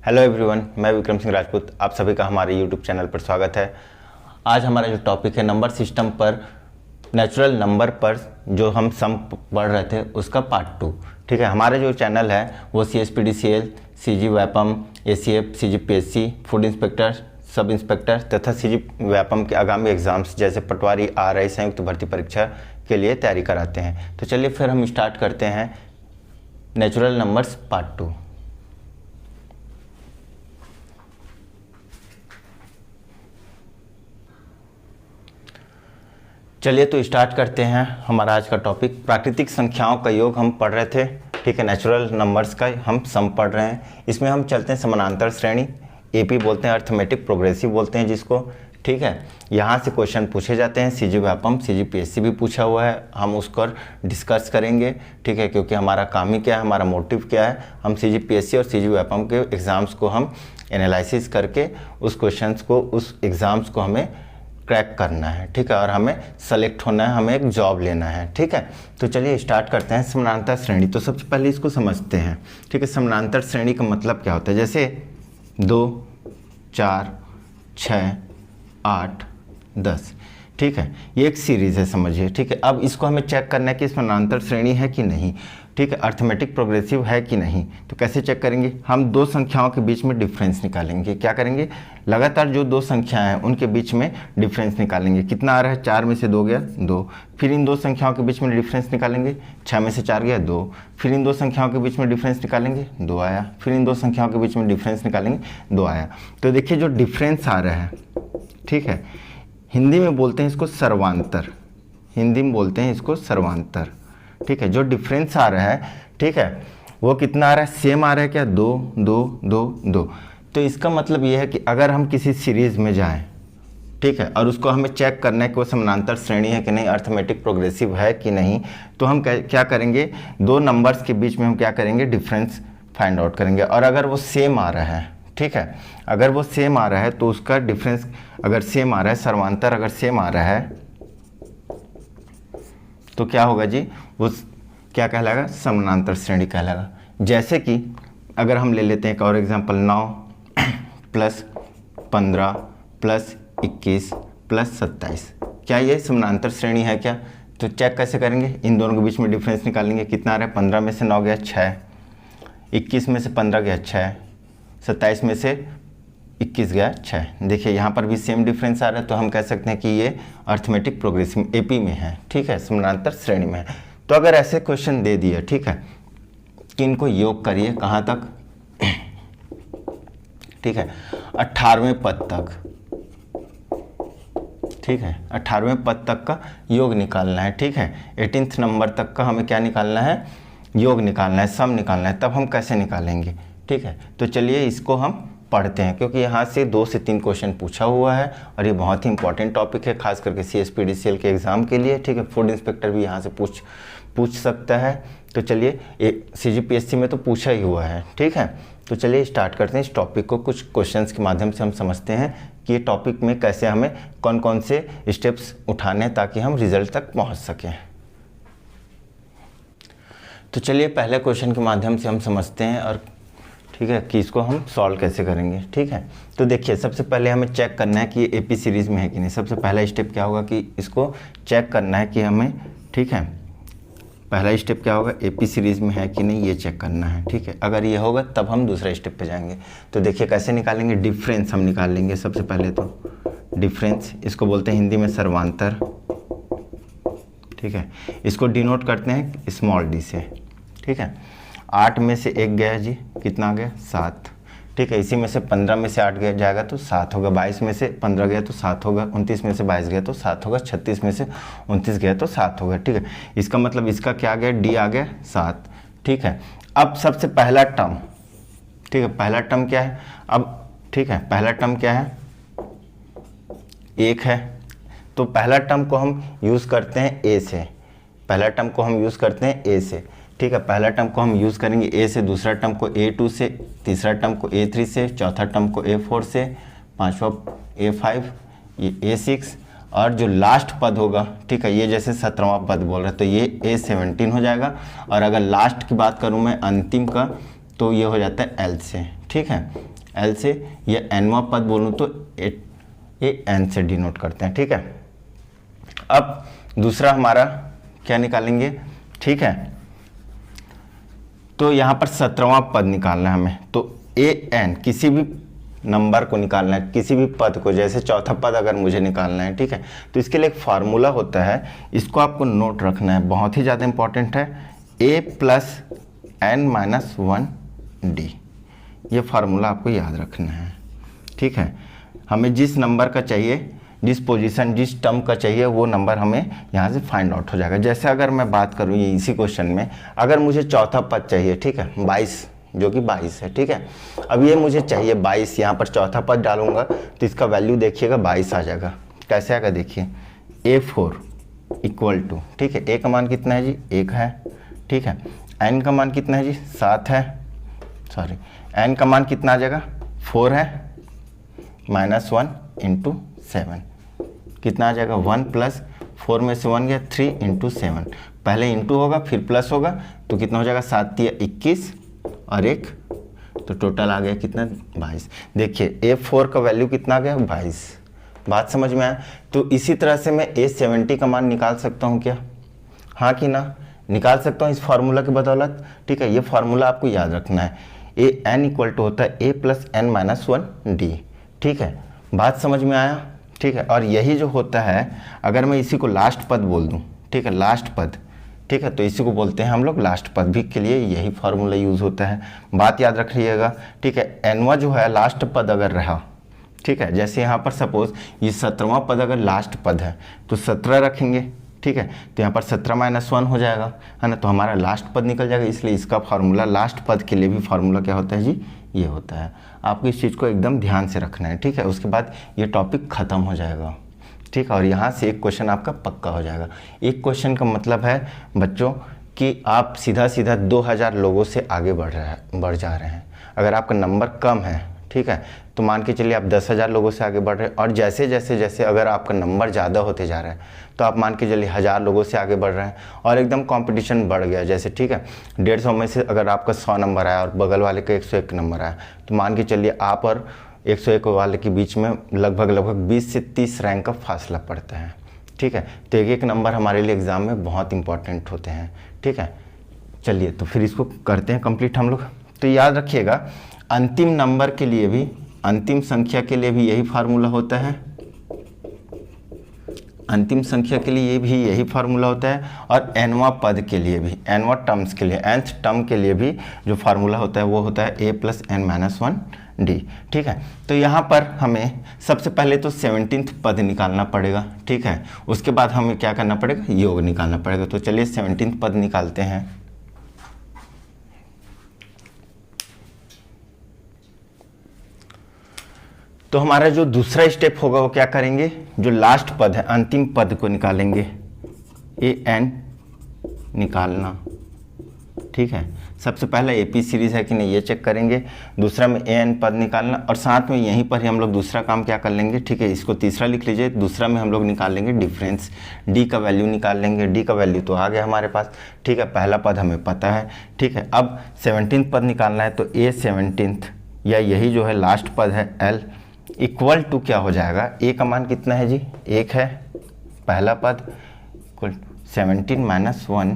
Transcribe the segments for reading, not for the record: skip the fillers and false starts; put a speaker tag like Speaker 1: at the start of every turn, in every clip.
Speaker 1: Hello everyone, मैं विक्रम सिंह राजपूत। आप सभी का हमारे यूट्यूब चैनल पर स्वागत है। आज हमारा जो टॉपिक है नंबर सिस्टम पर, नेचुरल नंबर पर जो हम सम पढ़ रहे थे उसका पार्ट 2। ठीक है, हमारा जो चैनल है वो CSPDCL, CG Vyapam, ACF, CGPSC, food inspector, sub inspector तथा CG व्यापम के आगामी एग्जाम्स जैसे पटवारी, RI, संयुक्त भर्ती परीक्षा के लिए तैयारी कराते हैं। तो चलिए फिर हम स्टार्ट करते हैं नेचुरल नंबर्स पार्ट 2। चलिए तो स्टार्ट करते हैं हमारा आज का टॉपिक। प्राकृतिक संख्याओं का योग हम पढ़ रहे थे। ठीक है, नेचुरल नंबर्स का हम सम पढ़ रहे हैं। इसमें हम चलते हैं समानांतर श्रेणी, AP बोलते हैं, अर्थमेटिक प्रोग्रेसिव बोलते हैं जिसको। ठीक है, यहाँ से क्वेश्चन पूछे जाते हैं। CG व्यापम, CGPSC भी पूछा हुआ है, हम उसको डिस्कस करेंगे। ठीक है, क्योंकि हमारा काम ही क्या है, हमारा मोटिव क्या है, हम CGPSC और CG व्यापम के एग्ज़ाम्स को हम एनालिसिस करके उस क्वेश्चंस को, उस एग्ज़ाम्स को हमें क्रैक करना है। ठीक है, और हमें सेलेक्ट होना है, हमें एक जॉब लेना है। ठीक है, तो चलिए स्टार्ट करते हैं समानांतर श्रेणी। तो सबसे पहले इसको समझते हैं। ठीक है, समानांतर श्रेणी का मतलब क्या होता है, जैसे 2, 4, 6, 8, 10। ठीक है, ये एक सीरीज़ है, समझिए। ठीक है, अब इसको हमें चेक करना है कि समानांतर श्रेणी है कि नहीं। ठीक है, अर्थमेटिक प्रोग्रेसिव है कि नहीं। तो कैसे चेक करेंगे, हम दो संख्याओं के बीच में डिफरेंस निकालेंगे। क्या करेंगे, लगातार जो दो संख्याएं हैं उनके बीच में डिफरेंस निकालेंगे। कितना आ रहा है, 4 में से 2 गया 2। फिर इन दो संख्याओं के बीच में डिफरेंस निकालेंगे, 6 में से 4 गया 2। फिर इन दो संख्याओं के बीच में डिफरेंस निकालेंगे, 2 आया। फिर इन दो संख्याओं के बीच में डिफरेंस निकालेंगे, 2 आया। तो देखिए जो डिफरेंस आ रहा है, ठीक है, हिंदी में बोलते हैं इसको सर्वांतर। हिंदी में बोलते हैं इसको सर्वांतर। ठीक है, जो डिफरेंस आ रहा है, ठीक है, वो कितना आ रहा है, सेम आ रहा है क्या, 2 2 2 2। तो इसका मतलब ये है कि अगर हम किसी सीरीज़ में जाएं, ठीक है, और उसको हमें चेक करना है कि वो समानांतर श्रेणी है कि नहीं, अर्थमेटिक प्रोग्रेसिव है कि नहीं, तो हम क्या करेंगे, दो नंबर्स के बीच में हम क्या करेंगे, डिफरेंस फाइंड आउट करेंगे। और अगर वो सेम आ रहा है, ठीक है, अगर वो सेम आ रहा है तो उसका डिफरेंस, अगर सेम आ रहा है, सर्वांतर अगर सेम आ रहा है तो क्या होगा जी, वो क्या कहलाएगा, समानांतर श्रेणी कहलाएगा। जैसे कि अगर हम ले लेते हैं एक और एग्जांपल, 9 + 15 + 21 + 27, क्या ये समानांतर श्रेणी है क्या। तो चेक कैसे करेंगे, इन दोनों के बीच में डिफरेंस निकालेंगे। कितना आ रहा है, 15 में से 9 गया 6, 21 में से 15 गया 6, 27 में से 21 गया 6। देखिए यहाँ पर भी सेम डिफरेंस आ रहा है, तो हम कह सकते हैं कि ये अर्थमेटिक प्रोग्रेसिव AP में है। ठीक है, समानांतर श्रेणी में है। तो अगर ऐसे क्वेश्चन दे दिए, ठीक है, कि इनको योग करिए कहाँ तक, ठीक है, 18वें पद तक। ठीक है, 18वें पद तक का योग निकालना है। ठीक है, 18th नंबर तक का हमें क्या निकालना है, योग निकालना है, सम निकालना है। तब हम कैसे निकालेंगे, ठीक है, तो चलिए इसको हम पढ़ते हैं, क्योंकि यहाँ से 2 से 3 क्वेश्चन पूछा हुआ है और ये बहुत ही इंपॉर्टेंट टॉपिक है, खास करके CSPDCL के एग्ज़ाम के लिए। ठीक है, फूड इंस्पेक्टर भी यहाँ से पूछ सकता है। तो चलिए, CGPSC में तो पूछा ही हुआ है। ठीक है, तो चलिए स्टार्ट करते हैं इस टॉपिक को। कुछ क्वेश्चंस के माध्यम से हम समझते हैं कि ये टॉपिक में कैसे हमें कौन कौन से स्टेप्स उठाने हैं ताकि हम रिजल्ट तक पहुँच सकें। तो चलिए पहले क्वेश्चन के माध्यम से हम समझते हैं, और ठीक है, कि इसको हम सॉल्व कैसे करेंगे। ठीक है, तो देखिए सबसे पहले हमें चेक करना है कि ये AP सीरीज़ में है कि नहीं। सबसे पहला स्टेप क्या होगा कि इसको चेक करना है कि हमें, ठीक है, पहला स्टेप क्या होगा, AP सीरीज़ में है कि नहीं, ये चेक करना है। ठीक है, अगर ये होगा तब हम दूसरे स्टेप पे जाएंगे। तो देखिए कैसे निकालेंगे, डिफरेंस हम निकाल लेंगे सबसे पहले। तो डिफरेंस, इसको बोलते हैं हिंदी में सर्वांतर। ठीक है, इसको डिनोट करते हैं स्मॉल d से। ठीक है, 8 में से 1 गया जी, कितना गया, 7। ठीक है, इसी में से 15 में से 8 गया जाएगा तो 7 होगा। 22 में से 15 गया तो 7 होगा। 29 में से 22 गया तो 7 होगा। 36 में से 29 गया तो 7 होगा। ठीक है, इसका मतलब इसका क्या आ गया, D आ गया 7। ठीक है, अब सबसे पहला टर्म, ठीक है, पहला टर्म क्या है अब, ठीक है, पहला टर्म क्या है, 1 है। तो पहला टर्म को हम यूज़ करते हैं A से, पहला टर्म को हम यूज़ करते हैं A से। ठीक है, पहला टर्म को हम यूज़ करेंगे A से, दूसरा टर्म को A2 से, तीसरा टर्म को A3 से, चौथा टर्म को A4 से, पांचवा A5, ये A6, और जो लास्ट पद होगा, ठीक है, ये जैसे 17वां पद बोल रहे हैं तो ये A17 हो जाएगा। और अगर लास्ट की बात करूँ मैं, अंतिम का, तो ये हो जाता है L से। ठीक है, एल से, या एनवा पद बोलूँ तो ए एन से डिनोट करते हैं, ठीक है। अब दूसरा हमारा क्या निकालेंगे, ठीक है, तो यहाँ पर 17वां पद निकालना है हमें। तो ए एन किसी भी नंबर को निकालना है, किसी भी पद को, जैसे चौथा पद अगर मुझे निकालना है, ठीक है, तो इसके लिए एक फार्मूला होता है, इसको आपको नोट रखना है, बहुत ही ज़्यादा इंपॉर्टेंट है। ए प्लस एन माइनस 1 डी, ये फार्मूला आपको याद रखना है, ठीक है। हमें जिस नंबर का चाहिए, जिस पोजीशन, जिस टर्म का चाहिए, वो नंबर हमें यहाँ से फाइंड आउट हो जाएगा। जैसे अगर मैं बात करूँ ये इसी क्वेश्चन में, अगर मुझे चौथा पद चाहिए, ठीक है, 22, जो कि 22 है, ठीक है। अब ये मुझे चाहिए 22, यहाँ पर चौथा पद डालूंगा तो इसका वैल्यू देखिएगा 22 आ जाएगा। कैसे आएगा देखिए, A4 इक्वल टू, ठीक है, ए का मान कितना है जी, 1 है, ठीक है। एन का मान कितना है जी, 7 है, सॉरी, एन का मान कितना आ जाएगा, 4 है, माइनस 1 इंटू 7 कितना आ जाएगा, 1 प्लस 4 में से 1 गया, 3 इंटू 7, पहले इंटू होगा फिर प्लस होगा, तो कितना हो जाएगा, 7 या 21 और 1, तो टोटल आ गया कितना, 22। देखिए A4 का वैल्यू कितना आ गया, 22। बात समझ में आया। तो इसी तरह से मैं A70 का मान निकाल सकता हूँ क्या, हाँ कि ना, निकाल सकता हूँ इस फार्मूला की बदौलत, ठीक है। ये फार्मूला आपको याद रखना है, ए एन इक्वल टू होता है A plus n minus 1 D, ठीक है। बात समझ में आया, ठीक है। और यही जो होता है, अगर मैं इसी को लास्ट पद बोल दूँ, ठीक है, लास्ट पद, ठीक है, तो इसी को बोलते हैं हम लोग लास्ट पद, भी के लिए यही फार्मूला यूज़ होता है। बात याद रखिएगा, ठीक है। एनवा जो है लास्ट पद अगर रहा, ठीक है, जैसे यहाँ पर सपोज ये 17वां पद अगर लास्ट पद है तो 17 रखेंगे, ठीक है, तो यहाँ पर 17 माइनस 1 हो जाएगा, है ना, तो हमारा लास्ट पद निकल जाएगा। इसलिए इसका फार्मूला, लास्ट पद के लिए भी फार्मूला क्या होता है जी, ये होता है। आपको इस चीज़ को एकदम ध्यान से रखना है, ठीक है। उसके बाद ये टॉपिक ख़त्म हो जाएगा, ठीक है, और यहाँ से एक क्वेश्चन आपका पक्का हो जाएगा। एक क्वेश्चन का मतलब है बच्चों कि आप सीधा सीधा 2000 लोगों से आगे बढ़ जा रहे हैं। अगर आपका नंबर कम है, ठीक है, तो मान के चलिए आप 10,000 लोगों से आगे बढ़ रहे हैं, और जैसे जैसे अगर आपका नंबर ज़्यादा होते जा रहा है तो आप मान के चलिए 1000 लोगों से आगे बढ़ रहे हैं, और एकदम कंपटीशन बढ़ गया, जैसे, ठीक है, 150 में से अगर आपका 100 नंबर आया और बगल वाले का 101 नंबर आया, तो मान के चलिए आप और 101 वाले के बीच में लगभग 20 से 30 रैंक का फासला पड़ता है, ठीक है। तो एक नंबर हमारे लिए एग्ज़ाम में बहुत इंपॉर्टेंट होते हैं, ठीक है। चलिए तो फिर इसको करते हैं कंप्लीट हम लोग। तो याद रखिएगा, अंतिम नंबर के लिए भी, अंतिम संख्या के लिए भी यही फार्मूला होता है, अंतिम संख्या के लिए भी यही फार्मूला होता है, और एनवा पद के लिए भी, एनवा टर्म्स के लिए, nth टर्म के लिए भी जो फार्मूला होता है वो होता है A plus n minus 1 D, ठीक है। तो यहाँ पर हमें सबसे पहले तो 17th पद निकालना पड़ेगा, ठीक है। उसके बाद हमें क्या करना पड़ेगा, योग निकालना पड़ेगा। तो चलिए 17th पद निकालते हैं। तो हमारा जो दूसरा स्टेप होगा वो क्या करेंगे, जो लास्ट पद है, अंतिम पद को निकालेंगे, ए एन निकालना, ठीक है। सबसे पहला एपी सीरीज है कि नहीं ये चेक करेंगे, दूसरा में ए एन पद निकालना, और साथ में यहीं पर ही हम लोग दूसरा काम क्या कर लेंगे, ठीक है, इसको तीसरा लिख लीजिए। दूसरा में हम लोग निकाल लेंगे डिफरेंस, डी का वैल्यू निकाल लेंगे। डी का वैल्यू तो आ गया हमारे पास, ठीक है, पहला पद हमें पता है, ठीक है। अब 17th पद निकालना है, तो ए 17th या यही जो है लास्ट पद है एल इक्वल टू क्या हो जाएगा, ए का मान कितना है जी, 1 है, पहला पद इक्वल 17 माइनस 1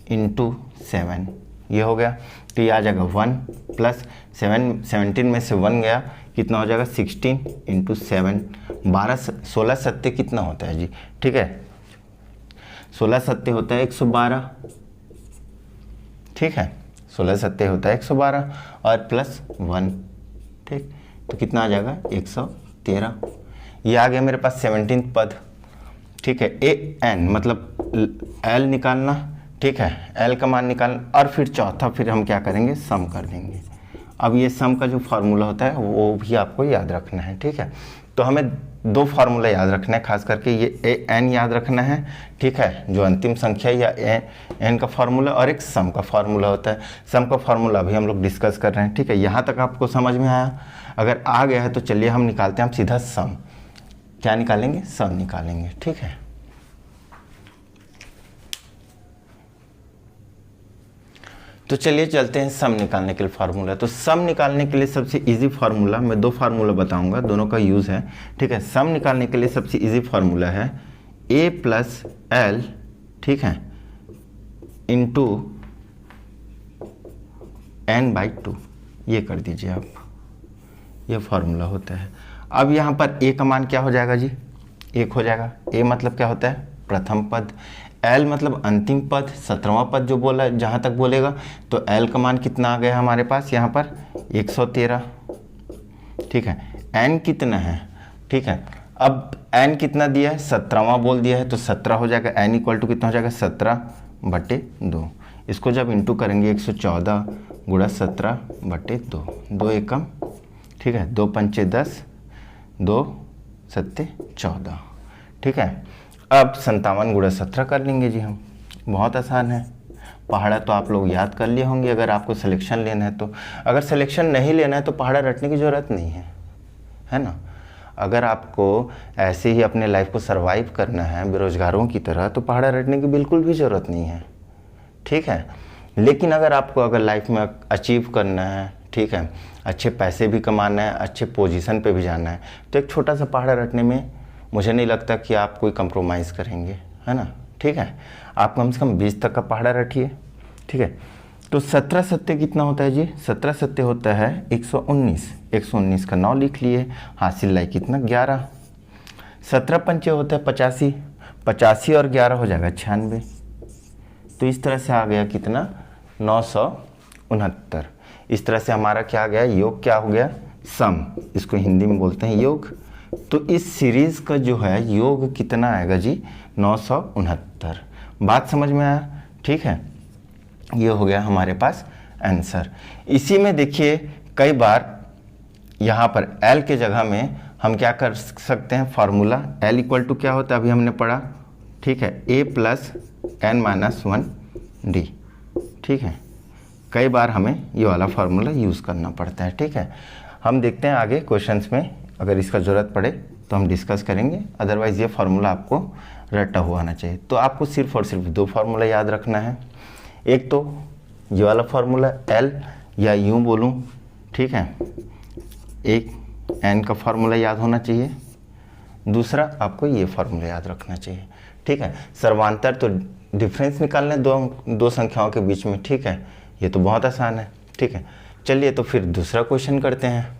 Speaker 1: इंटू 7, ये हो गया। तो ये आ जाएगा 1 प्लस 17 में से 1 गया, कितना हो जाएगा 16 इंटू 7, 16 सत्ते कितना होता है जी, ठीक है, 16 सत्ते होता है 112, ठीक है, 16 सत्ते होता है 112 और प्लस 1, ठीक, तो कितना आ जाएगा 113। ये आ गया मेरे पास 17th पद, ठीक है। ए एन मतलब एल निकालना, ठीक है, एल का मान निकालना, और फिर चौथा फिर हम क्या करेंगे, सम कर देंगे। अब ये सम का जो फार्मूला होता है वो भी आपको याद रखना है, ठीक है। तो हमें 2 फार्मूला याद रखना है, खास करके ये ए एन याद रखना है, ठीक है, जो अंतिम संख्या या एन का फार्मूला, और एक सम का फार्मूला होता है। सम का फार्मूला अभी हम लोग डिस्कस कर रहे हैं, ठीक है। यहाँ तक आपको समझ में आया? अगर आ गया है तो चलिए हम निकालते हैं, हम सीधा सम, क्या निकालेंगे, सम निकालेंगे, ठीक है। तो चलिए चलते हैं सम निकालने के लिए फार्मूला। तो सम निकालने के लिए सबसे इजी फार्मूला, मैं दो फार्मूला बताऊंगा, दोनों का यूज़ है, ठीक है। सम निकालने के लिए सबसे इजी फार्मूला है a प्लस एल, ठीक है, इंटू n/2, ये कर दीजिए आप, ये फार्मूला होता है। अब यहाँ पर a का मान क्या हो जाएगा जी, 1 हो जाएगा। a मतलब क्या होता है, प्रथम पद। l मतलब अंतिम पद, 17वां पद जो बोला, जहाँ तक बोलेगा। तो l का मान कितना आ गया हमारे पास यहाँ पर 113, ठीक है। n कितना है, ठीक है। अब n कितना दिया है, 17वां बोल दिया है, तो 17 हो जाएगा। n इक्वल टू कितना हो जाएगा, 17/2। इसको जब इंटू करेंगे 114 गुणा 17/2, 2 एकम, ठीक है, 2 पंचे 10, 2 सत्ते 14, ठीक है। अब 57 गुणा 17 कर लेंगे जी हम, बहुत आसान है। पहाड़ा तो आप लोग याद कर लिए होंगे अगर आपको सिलेक्शन लेना है तो। अगर सिलेक्शन नहीं लेना है तो पहाड़ा रटने की ज़रूरत नहीं है ना। अगर आपको ऐसे ही अपने लाइफ को सरवाइव करना है बेरोजगारों की तरह, तो पहाड़ा रटने की बिल्कुल भी ज़रूरत नहीं है, ठीक है। लेकिन अगर लाइफ में अचीव करना है, ठीक है, अच्छे पैसे भी कमाना है, अच्छे पोजीशन पे भी जाना है, तो एक छोटा सा पहाड़ा रटने में मुझे नहीं लगता कि आप कोई कंप्रोमाइज़ करेंगे, है ना, ठीक है। आप कम से कम 20 तक का पहाड़ा रटिए, ठीक है। तो 17 सत्ते कितना होता है जी, 17 सत्ते होता है 119, 119 का 9 लिख लिए, हासिल लाई कितना 11। 17 पंचे होता है 85, 85 और 11 हो जाएगा 96। तो इस तरह से आ गया कितना, 969। इस तरह से हमारा क्या आ गया, योग क्या हो गया, सम, इसको हिंदी में बोलते हैं योग। तो इस सीरीज़ का जो है योग कितना आएगा जी, 969। बात समझ में आया, ठीक है। ये हो गया हमारे पास आंसर। इसी में देखिए कई बार यहाँ पर L के जगह में हम क्या कर सकते हैं, फार्मूला L इक्वल टू क्या होता है, अभी हमने पढ़ा, ठीक है, a प्लस n-1d, ठीक है। कई बार हमें ये वाला फार्मूला यूज़ करना पड़ता है, ठीक है। हम देखते हैं आगे क्वेश्चंस में, अगर इसका ज़रूरत पड़े तो हम डिस्कस करेंगे, अदरवाइज़ ये फार्मूला आपको रटा हुआ आना चाहिए। तो आपको सिर्फ और सिर्फ दो फार्मूला याद रखना है। एक तो ये वाला फार्मूला L, या यूँ बोलूँ, ठीक है, एक n का फार्मूला याद होना चाहिए, दूसरा आपको ये फार्मूला याद रखना चाहिए, ठीक है। सर्वांतर तो डिफरेंस निकालना है दो संख्याओं के बीच में, ठीक है, ये तो बहुत आसान है, ठीक है। चलिए तो फिर दूसरा क्वेश्चन करते हैं।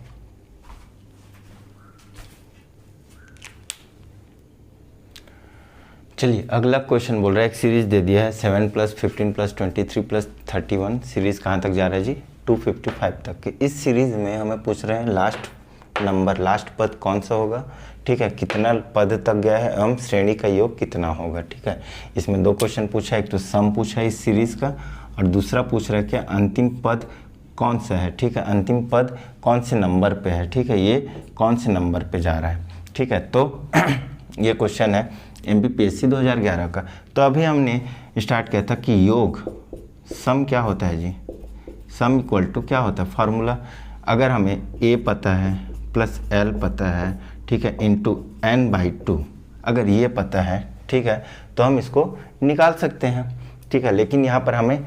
Speaker 1: चलिए अगला क्वेश्चन बोल रहा है, एक सीरीज दे दिया है 7 + 15 + 23 + 31, सीरीज कहाँ तक जा रहा है जी, 255 तक के। इस सीरीज में हमें पूछ रहे हैं लास्ट पद कौन सा होगा, ठीक है, कितना पद तक गया है एवं श्रेणी का योग कितना होगा, ठीक है। इसमें दो क्वेश्चन पूछा है, एक तो सम पूछा है इस सीरीज का, और दूसरा पूछ रहा है कि अंतिम पद कौन सा है, ठीक है, अंतिम पद कौन से नंबर पे है, ठीक है, ये कौन से नंबर पे जा रहा है, ठीक है। तो ये क्वेश्चन है MPPSC 2011 का। तो अभी हमने स्टार्ट किया था कि योग सम क्या होता है जी, सम इक्वल टू क्या होता है फार्मूला, अगर हमें a पता है प्लस l पता है, ठीक है, इंटू n/2, अगर ये पता है, ठीक है, तो हम इसको निकाल सकते हैं, ठीक है। लेकिन यहाँ पर हमें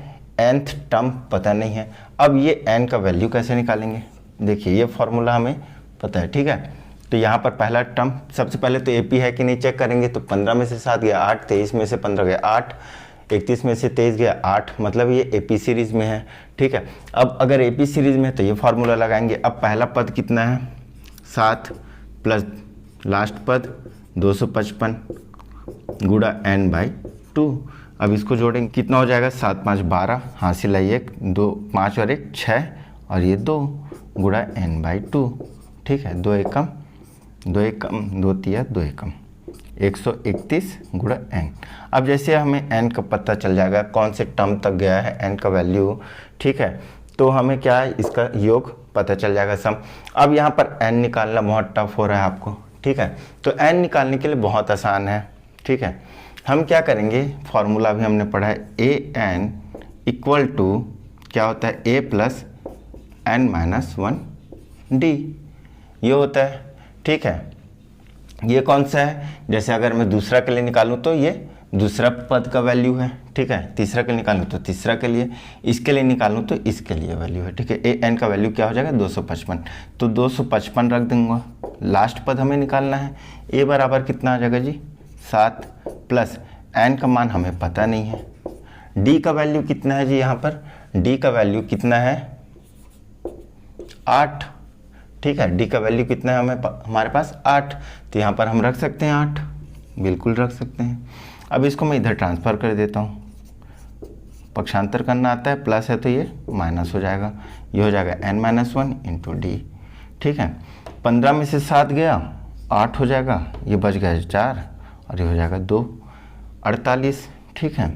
Speaker 1: nth टर्म पता नहीं है। अब ये n का वैल्यू कैसे निकालेंगे, देखिए ये फार्मूला हमें पता है, ठीक है। तो यहाँ पर पहला टर्म, सबसे पहले तो AP है कि नहीं चेक करेंगे। तो 15 में से 7 गया 8, 23 में से 15 गया 8, 31 में से 23 गया 8, मतलब ये AP सीरीज़ में है, ठीक है। अब अगर AP सीरीज़ में है तो ये फार्मूला लगाएंगे। अब पहला पद कितना है, 7 प्लस लास्ट पद 255 गुणा n/2। अब इसको जोड़ेंगे, कितना हो जाएगा, 7 5 12, हासिल है 1, 2 5 और 1 6, और ये 2 गुणा n/2, ठीक है, 2 एकम 2 एकम 2 तिया 2 एकम 131 गुणा n। अब जैसे हमें n का पता चल जाएगा, कौन से टर्म तक गया है n का वैल्यू, ठीक है, तो हमें क्या है, इसका योग पता चल जाएगा सम। अब यहाँ पर n निकालना बहुत टफ हो रहा है आपको, ठीक है। तो n निकालने के लिए बहुत आसान है, ठीक है। हम क्या करेंगे, फॉर्मूला भी हमने पढ़ा है, an इक्वल टू क्या होता है, a प्लस n-1d, ये होता है, ठीक है। ये कौन सा है, जैसे अगर मैं दूसरा के लिए निकालूं तो ये दूसरा पद का वैल्यू है, ठीक है, तीसरा के लिए निकालूँ तो तीसरा के लिए, इसके लिए निकालूँ तो इसके लिए वैल्यू है, ठीक है। ए एन का वैल्यू क्या हो जाएगा 255, तो 255 रख दूंगा। लास्ट पद हमें निकालना है, ए बराबर कितना आ जाएगा जी 7 प्लस एन का मान हमें पता नहीं है, डी का वैल्यू कितना है जी, यहाँ पर डी का वैल्यू कितना है 8, ठीक है। डी का वैल्यू कितना है हमारे पास 8, तो यहाँ पर हम रख सकते हैं 8, बिल्कुल रख सकते हैं। अब इसको मैं इधर ट्रांसफ़र कर देता हूँ, पक्षांतर करना आता है, प्लस है तो ये माइनस हो जाएगा, ये हो जाएगा n-1 इंटू डी, ठीक है। 15 में से 7 गया 8 हो जाएगा, ये बच गया 4 और ये हो जाएगा 2, 48, ठीक है।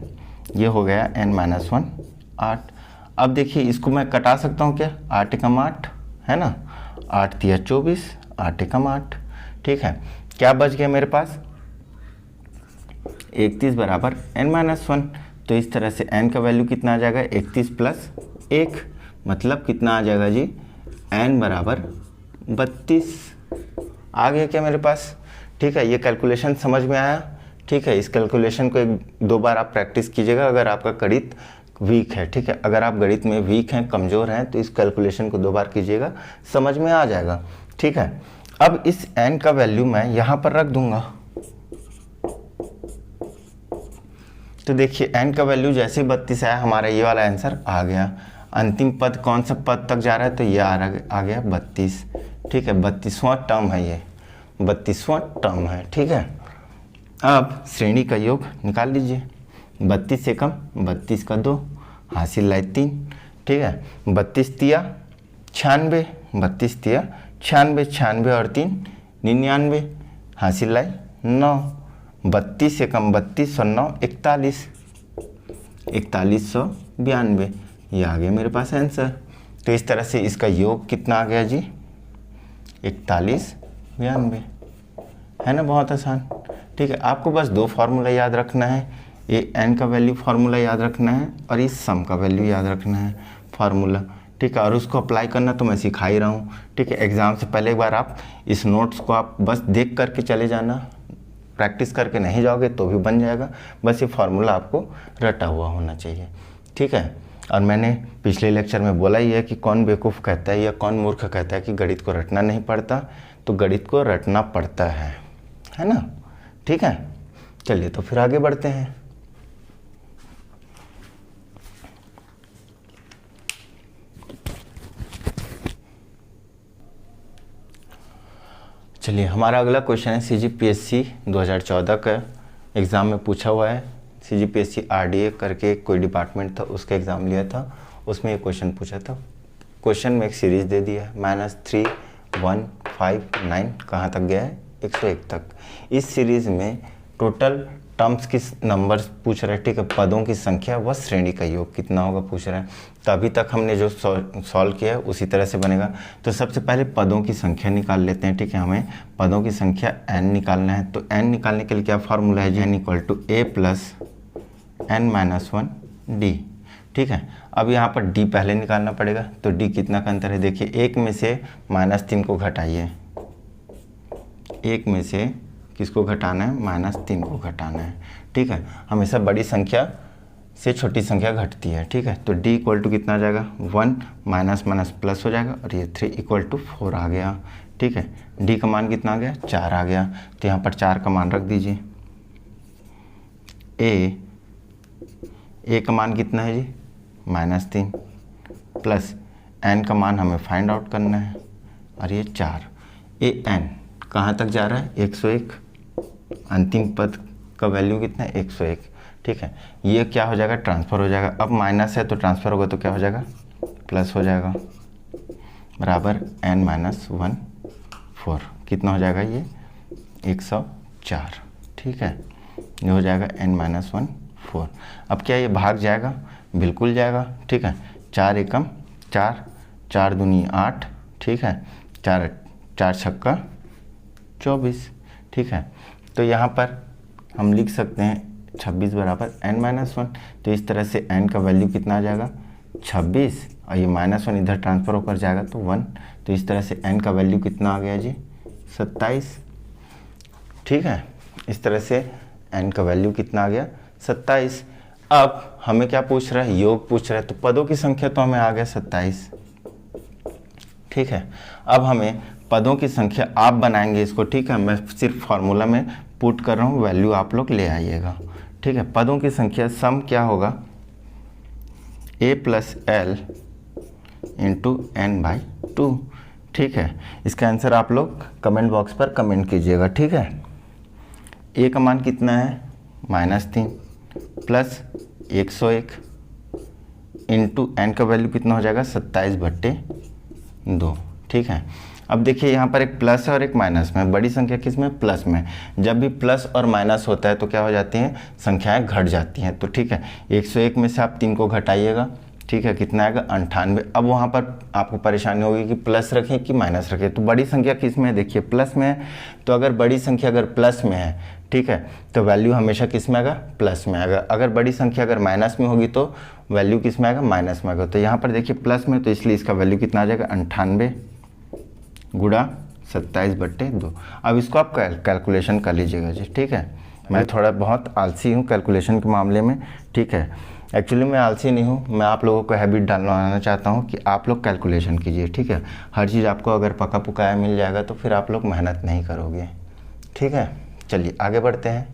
Speaker 1: ये हो गया n-1 8। अब देखिए इसको मैं कटा सकता हूँ क्या, 8 एकम 8 है ना, 8 तिया 24, 8 एकम 8, ठीक है। क्या बच गया मेरे पास 31 बराबर n-1, तो इस तरह से n का वैल्यू कितना आ जाएगा 31 प्लस 1, मतलब कितना आ जाएगा जी n बराबर 32 आ गया क्या मेरे पास, ठीक है। ये कैलकुलेशन समझ में आया, ठीक है। इस कैलकुलेशन को एक दो बार आप प्रैक्टिस कीजिएगा अगर आपका गणित वीक है, ठीक है। अगर आप गणित में वीक हैं, कमज़ोर हैं, तो इस कैलकुलेशन को 2 बार कीजिएगा, समझ में आ जाएगा, ठीक है। अब इस n का वैल्यू मैं यहाँ पर रख दूंगा, तो देखिए n का वैल्यू जैसे ही 32 आया हमारा ये वाला आंसर आ गया। अंतिम पद कौन सा पद तक जा रहा है, तो ये आ गया 32, ठीक है। 32वां टर्म है, ये 32वां टर्म है, ठीक है। अब श्रेणी का योग निकाल लीजिए, 32 से कम 32 का 2 हासिल लाए 3, ठीक है। 32 तिया 96, 32 तिया 96, 96 और 3 99 हासिल लाए 9, 32 से कम 32 और 9 41, 4192, ये आ गया मेरे पास आंसर। तो इस तरह से इसका योग कितना आ गया जी 4192, है ना, बहुत आसान, ठीक है। आपको बस 2 फार्मूला याद रखना है, ये n का वैल्यू फार्मूला याद रखना है और इस सम का वैल्यू याद रखना है फार्मूला, ठीक है। और उसको अप्लाई करना तो मैं सिखा ही रहा हूँ, ठीक है। एग्ज़ाम से पहले एक बार आप इस नोट्स को आप बस देख करके चले जाना, प्रैक्टिस करके नहीं जाओगे तो भी बन जाएगा, बस ये फार्मूला आपको रटा हुआ होना चाहिए, ठीक है। और मैंने पिछले लेक्चर में बोला ही है कि कौन बेवकूफ़ कहता है या कौन मूर्ख कहता है कि गणित को रटना नहीं पड़ता, तो गणित को रटना पड़ता है ना, ठीक है। चलिए तो फिर आगे बढ़ते हैं। चलिए हमारा अगला क्वेश्चन है CGPSC 2014 का एग्ज़ाम में पूछा हुआ है। CGPSC RDA करके कोई डिपार्टमेंट था, उसका एग्ज़ाम लिया था, उसमें ये क्वेश्चन पूछा था। क्वेश्चन में एक सीरीज़ दे दिया है -3 1 5 9, कहाँ तक गया है 101 तक। इस सीरीज़ में टोटल टर्म्स की नंबर्स पूछ रहा है, ठीक है। पदों की संख्या व श्रेणी का योग कितना होगा पूछ रहा है। तो अभी तक हमने जो सॉल्व किया है उसी तरह से बनेगा। तो सबसे पहले पदों की संख्या निकाल लेते हैं, ठीक है। हमें पदों की संख्या n निकालना है, तो n निकालने के लिए क्या फार्मूला है, n = a + n-1 d, ठीक है। अब यहाँ पर d पहले निकालना पड़ेगा, तो d कितना का अंतर है, देखिए 1 में से -3 को घटाइए, 1 में से किसको घटाना है, -3 को घटाना है, ठीक है। हमेशा बड़ी संख्या से छोटी संख्या घटती है, ठीक है। तो d = कितना आ जाएगा 1 माइनस प्लस हो जाएगा और ये 3 = 4 आ गया, ठीक है। d का मान कितना आ गया 4 आ गया, तो यहाँ पर 4 का मान रख दीजिए। a का मान कितना है जी -3 प्लस n का मान हमें फाइंड आउट करना है और ये 4, an कहाँ तक जा रहा है 101, अंतिम पद का वैल्यू कितना है 101, ठीक है। ये क्या हो जाएगा ट्रांसफ़र हो जाएगा, अब माइनस है तो ट्रांसफ़र होगा तो क्या हो जाएगा प्लस हो जाएगा, बराबर n-1 4, कितना हो जाएगा ये 104, ठीक है। ये हो जाएगा n-1 4। अब क्या ये भाग जाएगा, बिल्कुल जाएगा, ठीक है। 4 एकम 4, 4 दूनी 8, ठीक है, 4 छक्का 24, ठीक है। तो यहाँ पर हम लिख सकते हैं 26 बराबर n-1, तो इस तरह से n का वैल्यू कितना आ जाएगा 26 और ये -1 इधर ट्रांसफ़र होकर जाएगा तो 1, तो इस तरह से n का वैल्यू कितना आ गया जी 27, ठीक है। इस तरह से n का वैल्यू कितना आ गया 27। अब हमें क्या पूछ रहा है, योग पूछ रहा है, तो पदों की संख्या तो हमें आ गया 27। ठीक है, अब हमें पदों की संख्या आप बनाएंगे इसको, ठीक है, मैं सिर्फ फॉर्मूला में पुट कर रहा हूँ, वैल्यू आप लोग ले आइएगा। ठीक है, पदों की संख्या सम क्या होगा, a plus L into n/2। ठीक है, इसका आंसर आप लोग कमेंट बॉक्स पर कमेंट कीजिएगा। ठीक है, a का मान कितना है, -3 प्लस 101 इंटू n का वैल्यू कितना हो जाएगा, 27/2। ठीक है, अब देखिए यहाँ पर एक प्लस है और एक माइनस में, बड़ी संख्या किस में, प्लस में। जब भी प्लस और माइनस होता है तो क्या हो जाती हैं, संख्याएं घट जाती हैं। तो ठीक है, 101 में से आप 3 को घटाइएगा। ठीक है, कितना आएगा, 98। अब वहाँ पर आपको परेशानी होगी कि प्लस रखें कि माइनस रखें, तो बड़ी संख्या किस में है, देखिए प्लस में है। तो अगर बड़ी संख्या अगर प्लस में है, ठीक है, तो वैल्यू हमेशा किस में आएगा, प्लस में आएगा। अगर बड़ी संख्या अगर माइनस में होगी तो वैल्यू किस में आएगा, माइनस में आएगा। तो यहाँ पर देखिए प्लस में, तो इसलिए इसका वैल्यू कितना आ जाएगा, 98 गुणा 27/2। अब इसको आप कैलकुलेशन कर लीजिएगा जी। ठीक है, मैं थोड़ा बहुत आलसी हूँ कैलकुलेशन के मामले में। ठीक है, एक्चुअली मैं आलसी नहीं हूँ, मैं आप लोगों को हैबिट डालना चाहता हूँ कि आप लोग कैलकुलेशन कीजिए। ठीक है, हर चीज़ आपको अगर पका पुकाया मिल जाएगा तो फिर आप लोग मेहनत नहीं करोगे। ठीक है, चलिए आगे बढ़ते हैं।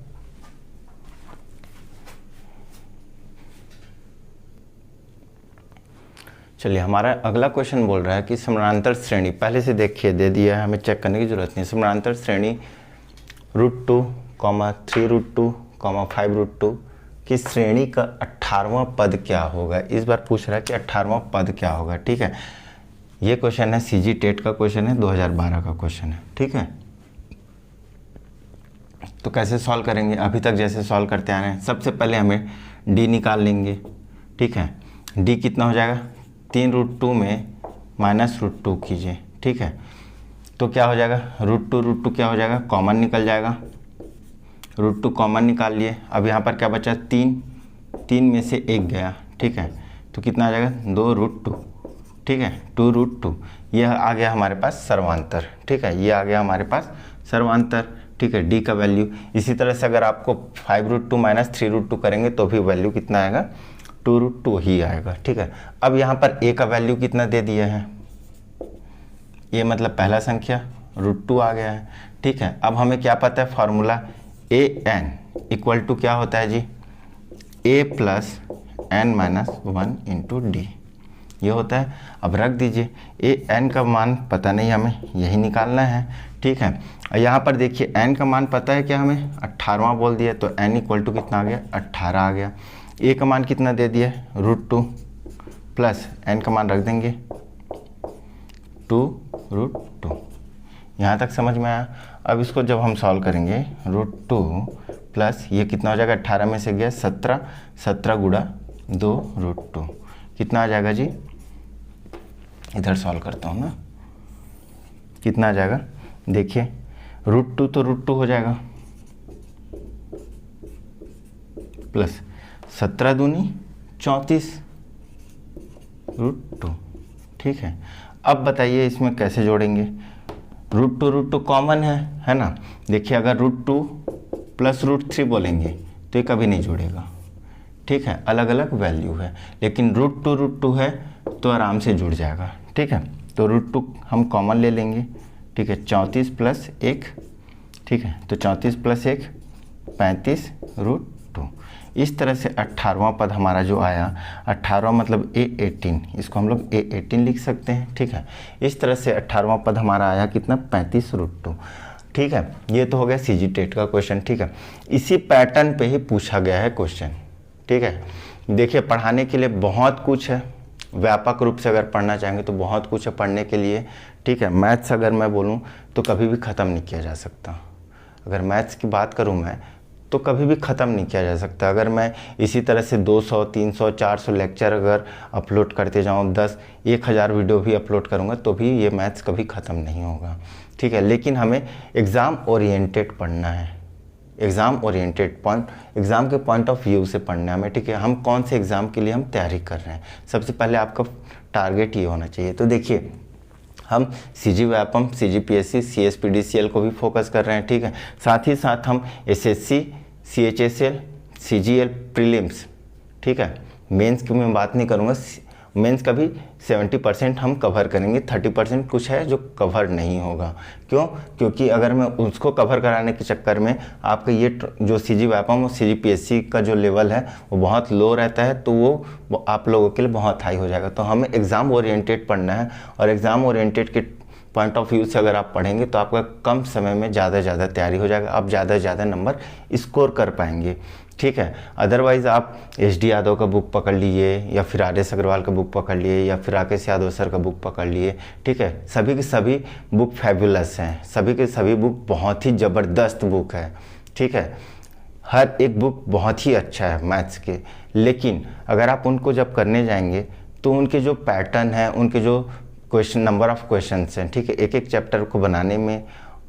Speaker 1: चलिए, हमारा अगला क्वेश्चन बोल रहा है कि समानांतर श्रेणी, पहले से देखिए दे दिया है, हमें चेक करने की जरूरत नहीं। समानांतर श्रेणी √2, 3√2, 5√2 की श्रेणी का 18वां पद क्या होगा। इस बार पूछ रहा है कि 18वां पद क्या होगा। ठीक है, ये क्वेश्चन है सीजी टेट का क्वेश्चन है, 2012 का क्वेश्चन है। ठीक है, तो कैसे सॉल्व करेंगे, अभी तक जैसे सॉल्व करते आ रहे हैं। सबसे पहले हमें डी निकाल लेंगे। ठीक है, डी कितना हो जाएगा, 3√2 में -√2 कीजिए। ठीक है, तो क्या हो जाएगा, √2 क्या हो जाएगा, कॉमन निकल जाएगा। √2 कॉमन निकाल लिए। अब यहाँ पर क्या बचा, 3 में से 1 गया। ठीक है, तो कितना आ जाएगा, 2√2। ठीक है, 2√2, यह आ गया हमारे पास सर्वांतर। ठीक है, ये आ गया हमारे पास सर्वांतर। ठीक है, डी का वैल्यू। इसी तरह से अगर आपको 5√2 - 3√2 करेंगे तो भी वैल्यू कितना आएगा, 2√2 ही आएगा। ठीक है, अब यहाँ पर a का वैल्यू कितना दे दिया है, ये मतलब पहला संख्या √2 आ गया है। ठीक है, अब हमें क्या पता है फॉर्मूला, an इक्वल टू क्या होता है जी, a plus n-1 into D, ये होता है। अब रख दीजिए, n का मान पता नहीं, हमें यही निकालना है। ठीक है, यहाँ पर देखिए n का मान पता है क्या, हमें 18वां बोल दिया, तो n इक्वल टू कितना आ गया, 18 आ गया। a का मान कितना दे दिया, √2 प्लस n का मान रख देंगे 2√2। यहाँ तक समझ में आया। अब इसको जब हम सॉल्व करेंगे, √2 प्लस ये कितना हो जाएगा, 18 में से गया 17 गुणा 2√2 कितना आ जाएगा जी, इधर सॉल्व करता हूँ ना, कितना आ जाएगा, देखिए √2 तो √2 हो जाएगा प्लस 17 दूनी 34 √2। ठीक है, अब बताइए इसमें कैसे जोड़ेंगे, √2 कॉमन है ना। देखिए अगर √2 प्लस √3 बोलेंगे तो ये कभी नहीं जुड़ेगा। ठीक है, अलग अलग वैल्यू है, लेकिन √2 है तो आराम से जुड़ जाएगा। ठीक है, तो √2 हम कॉमन ले लेंगे। ठीक है, 34 प्लस 1, ठीक है, तो 34 प्लस 1 35 √2। इस तरह से 18वां पद हमारा जो आया, 18वां मतलब A18, इसको हम लोग A18 लिख सकते हैं। ठीक है, इस तरह से 18वां पद हमारा आया कितना, 35 √2। ठीक है, ये तो हो गया सीजी टेट का क्वेश्चन। ठीक है, इसी पैटर्न पे ही पूछा गया है क्वेश्चन। ठीक है, देखिए पढ़ाने के लिए बहुत कुछ है, व्यापक रूप से अगर पढ़ना चाहेंगे तो बहुत कुछ है पढ़ने के लिए। ठीक है, मैथ्स अगर मैं बोलूँ तो कभी भी ख़त्म नहीं किया जा सकता। अगर मैथ्स की बात करूँ मैं तो कभी भी ख़त्म नहीं किया जा सकता। अगर मैं इसी तरह से 200, 300, 400 लेक्चर अगर अपलोड करते जाऊँ, 10,000 वीडियो भी अपलोड करूँगा तो भी ये मैथ्स कभी ख़त्म नहीं होगा। ठीक है, लेकिन हमें एग्ज़ाम ओरिएंटेड पढ़ना है, एग्ज़ाम ओरिएंटेड एग्ज़ाम के पॉइंट ऑफ व्यू से पढ़ना है हमें। ठीक है, हम कौन से एग्ज़ाम के लिए हम तैयारी कर रहे हैं, सबसे पहले आपका टारगेट ये होना चाहिए। तो देखिए हम सीजी व्यापम, CGPSC, CSPDCL को भी फोकस कर रहे हैं। ठीक है, साथ ही साथ हम SSC, CHSL, CGL प्रीलिम्स, ठीक है। मेंस की मैं बात नहीं करूँगा, मेंस का भी 70% हम कवर करेंगे, 30% कुछ है जो कवर नहीं होगा। क्यों? क्योंकि अगर मैं उसको कवर कराने के चक्कर में आपका ये जो सीजी व्यापम और सीजीपीएससी का जो लेवल है वो बहुत लो रहता है, तो वो आप लोगों के लिए बहुत हाई हो जाएगा। तो हमें एग्ज़ाम ओरिएंटेड पढ़ना है, और एग्ज़ाम ओरिएंटेड के पॉइंट ऑफ व्यू से अगर आप पढ़ेंगे तो आपका कम समय में ज़्यादा से ज़्यादा तैयारी हो जाएगा, आप ज़्यादा से ज़्यादा नंबर स्कोर कर पाएंगे, ठीक है। अदरवाइज़ आप एच.डी. यादव का बुक पकड़ लिए, या फिर आर.एस. अग्रवाल का बुक पकड़ लिए, या फिर राकेश यादव सर का बुक पकड़ लिए, ठीक है। सभी के सभी बुक फैबुलस हैं, सभी के सभी बुक बहुत ही ज़बरदस्त बुक है, ठीक है। हर एक बुक बहुत ही अच्छा है मैथ्स के, लेकिन अगर आप उनको जब करने जाएंगे तो उनके जो पैटर्न है, उनके जो क्वेश्चन, नंबर ऑफ़ क्वेश्चंस हैं, ठीक है, एक एक चैप्टर को बनाने में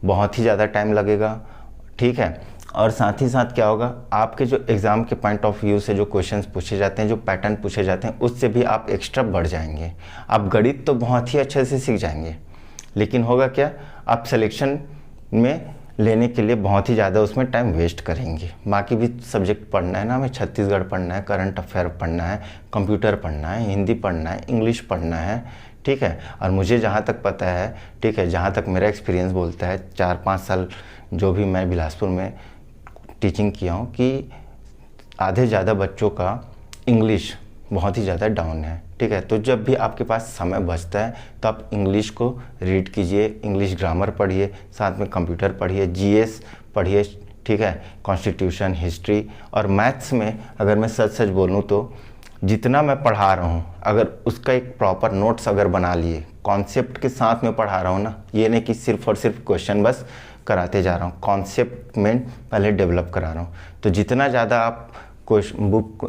Speaker 1: बहुत ही ज़्यादा टाइम लगेगा, ठीक है। और साथ ही साथ क्या होगा, आपके जो एग्ज़ाम के पॉइंट ऑफ व्यू से जो क्वेश्चंस पूछे जाते हैं, जो पैटर्न पूछे जाते हैं, उससे भी आप एक्स्ट्रा बढ़ जाएंगे। आप गणित तो बहुत ही अच्छे से सीख जाएंगे, लेकिन होगा क्या, आप सिलेक्शन में लेने के लिए बहुत ही ज़्यादा उसमें टाइम वेस्ट करेंगे। बाकी भी सब्जेक्ट पढ़ना है ना, हमें छत्तीसगढ़ पढ़ना है, करंट अफेयर पढ़ना है, कंप्यूटर पढ़ना है, हिंदी पढ़ना है, इंग्लिश पढ़ना है, ठीक है। और मुझे जहाँ तक पता है, ठीक है, जहाँ तक मेरा एक्सपीरियंस बोलता है, 4-5 साल जो भी मैं बिलासपुर में टीचिंग किया हूँ, कि आधे ज़्यादा बच्चों का इंग्लिश बहुत ही ज़्यादा डाउन है, ठीक है। तो जब भी आपके पास समय बचता है तो आप इंग्लिश को रीड कीजिए, इंग्लिश ग्रामर पढ़िए, साथ में कंप्यूटर पढ़िए, जीएस पढ़िए, ठीक है, कॉन्स्टिट्यूशन, हिस्ट्री। और मैथ्स में अगर मैं सच सच बोलूँ तो जितना मैं पढ़ा रहा हूँ, अगर उसका एक प्रॉपर नोट्स अगर बना लिए, कॉन्सेप्ट के साथ में पढ़ा रहा हूँ ना, ये नहीं कि सिर्फ और सिर्फ क्वेश्चन बस कराते जा रहा हूँ, कॉन्सेप्ट में पहले डेवलप करा रहा हूँ। तो जितना ज़्यादा आप क्वेश्चन बुक